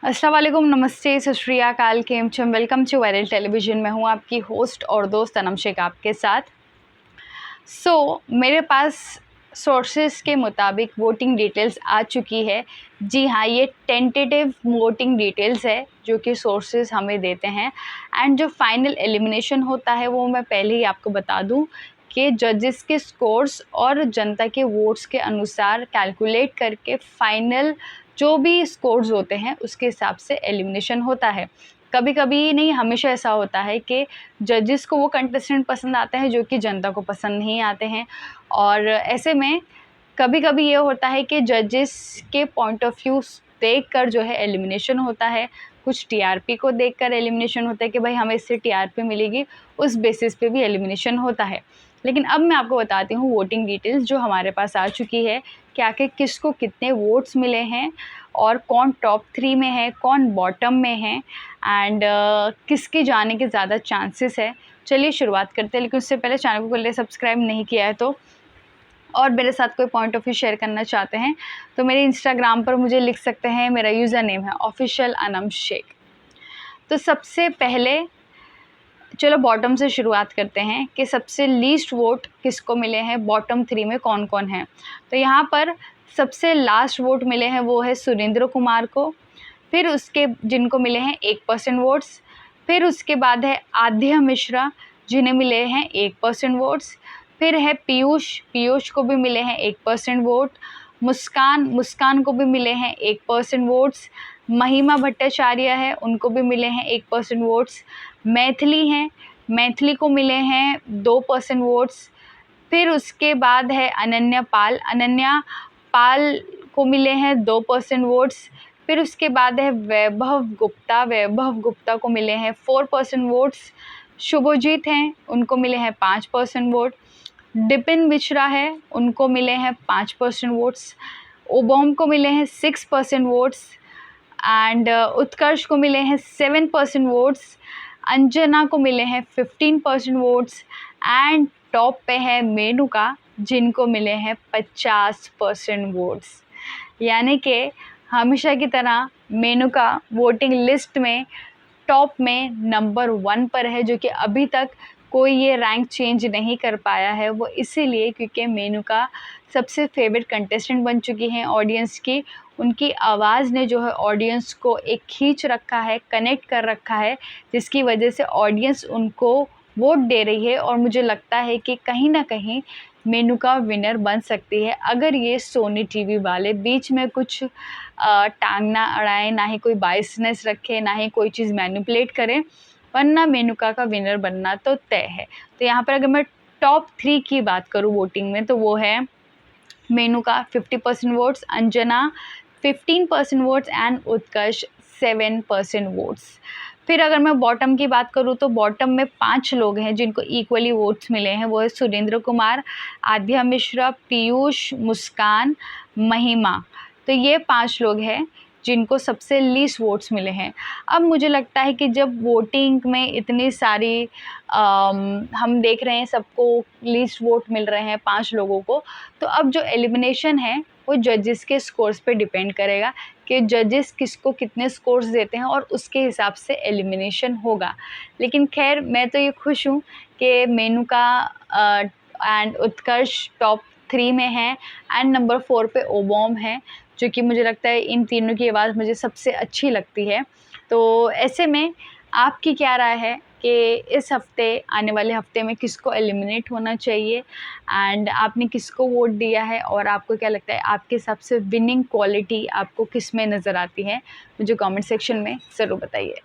अस्सलाम वालेकुम, नमस्ते, सत श्री अकाल, केम छम। Welcome to viral television. मैं हूँ आपकी होस्ट और दोस्त अनम शेख आपके साथ। मेरे पास सोर्सेस के मुताबिक वोटिंग डिटेल्स आ चुकी है। जी हाँ, ये टेंटेटिव वोटिंग डिटेल्स है जो कि सोर्सेस हमें देते हैं। एंड जो फाइनल एलिमिनेशन होता है वो मैं पहले ही आपको बता दूं कि जजेस के स्कोर्स और जनता के वोट्स के अनुसार कैलकुलेट करके फाइनल जो भी स्कोर्स होते हैं उसके हिसाब से एलिमिनेशन होता है। कभी कभी नहीं, हमेशा ऐसा होता है कि जजेस को वो कंटेस्टेंट पसंद आते हैं जो कि जनता को पसंद नहीं आते हैं। और ऐसे में कभी कभी ये होता है कि जजेस के पॉइंट ऑफ व्यू देख कर जो है एलिमिनेशन होता है। कुछ टीआरपी को देखकर एलिमिनेशन होता है कि भाई हमें इससे टीआरपी मिलेगी, उस बेसिस पे भी एलिमिनेशन होता है। लेकिन अब मैं आपको बताती हूँ वोटिंग डिटेल्स जो हमारे पास आ चुकी है कि आखिर किसको कितने वोट्स मिले हैं और कौन टॉप 3 में है, कौन बॉटम में है एंड किसके जाने के ज़्यादा चांसेस है। चलिए शुरुआत करते हैं, लेकिन उससे पहले चैनल को कर ले सब्सक्राइब नहीं किया है तो, और मेरे साथ कोई पॉइंट ऑफ व्यू शेयर करना चाहते हैं तो मेरे इंस्टाग्राम पर मुझे लिख सकते हैं। मेरा यूज़र नेम है ऑफिशियल अनम शेख। तो सबसे पहले चलो बॉटम से शुरुआत करते हैं कि सबसे लीस्ट वोट किसको मिले हैं, बॉटम 3 में कौन कौन है। तो यहाँ पर सबसे लास्ट वोट मिले हैं वो है सुरेंद्र कुमार को। फिर उसके जिनको मिले हैं 1% वोट्स। फिर उसके बाद है आध्या मिश्रा जिन्हें मिले हैं 1% वोट्स। फिर है पीयूष को भी मिले हैं 1% वोट। मुस्कान को भी मिले हैं 1% वोट्स। महिमा भट्टाचार्य है, उनको भी मिले हैं 1% वोट्स। मैथिली को मिले हैं 2% वोट्स। फिर उसके बाद है अनन्या पाल को मिले हैं 2% वोट्स। फिर उसके बाद है वैभव गुप्ता को मिले हैं 4% वोट्स। शुभजीत हैं, उनको मिले हैं 5% वोट। डिपिन मिश्रा है, उनको मिले हैं 5% वोट्स। ओबोम को मिले हैं 6% वोट्स एंड उत्कर्ष को मिले हैं 7% वोट्स। अंजना को मिले हैं 15% वोट्स एंड टॉप पे है मेनुका जिनको मिले हैं 50% वोट्स। यानी कि हमेशा की तरह मेनुका वोटिंग लिस्ट में टॉप में नंबर 1 पर है, जो कि अभी तक कोई ये रैंक चेंज नहीं कर पाया है। वो इसीलिए क्योंकि मेनुका सबसे फेवरेट कंटेस्टेंट बन चुकी हैं ऑडियंस की। उनकी आवाज़ ने जो है ऑडियंस को एक खींच रखा है, कनेक्ट कर रखा है, जिसकी वजह से ऑडियंस उनको वोट दे रही है। और मुझे लगता है कि कहीं ना कहीं मेनुका विनर बन सकती है अगर ये सोनी टीवी वाले बीच में कुछ टांग ना अड़ाएं, ना ही कोई बायसनेस रखे, ना ही कोई चीज़ मैनिपुलेट करें, वरना मेनुका का विनर बनना तो तय है। तो यहाँ पर अगर मैं टॉप 3 की बात करूँ वोटिंग में तो वो है Menuka 50% votes, Anjana 15% votes and Utkarsh 7% votes. फिर अगर मैं बॉटम की बात करूँ तो बॉटम में 5 लोग हैं जिनको इक्वली वोट्स मिले हैं। वो है सुरेंद्र कुमार, आध्या मिश्रा, पीयूष, मुस्कान, महिमा। तो ये 5 लोग हैं जिनको सबसे लीस्ट वोट्स मिले हैं। अब मुझे लगता है कि जब वोटिंग में इतनी सारी हम देख रहे हैं सबको लीस्ट वोट मिल रहे हैं 5 लोगों को, तो अब जो एलिमिनेशन है वो जजेस के स्कोर्स पे डिपेंड करेगा कि जजेस किसको कितने स्कोर्स देते हैं और उसके हिसाब से एलिमिनेशन होगा। लेकिन खैर मैं तो ये खुश हूँ कि मेनुका एंड उत्कर्ष टॉप 3 में है एंड नंबर 4 पे ओबोम है, जो कि मुझे लगता है इन तीनों की आवाज़ मुझे सबसे अच्छी लगती है। तो ऐसे में आपकी क्या राय है कि इस हफ्ते, आने वाले हफ्ते में किसको एलिमिनेट होना चाहिए एंड आपने किसको वोट दिया है, और आपको क्या लगता है आपके हिसाब से विनिंग क्वालिटी आपको किस में नज़र आती है? मुझे कमेंट सेक्शन में ज़रूर बताइए।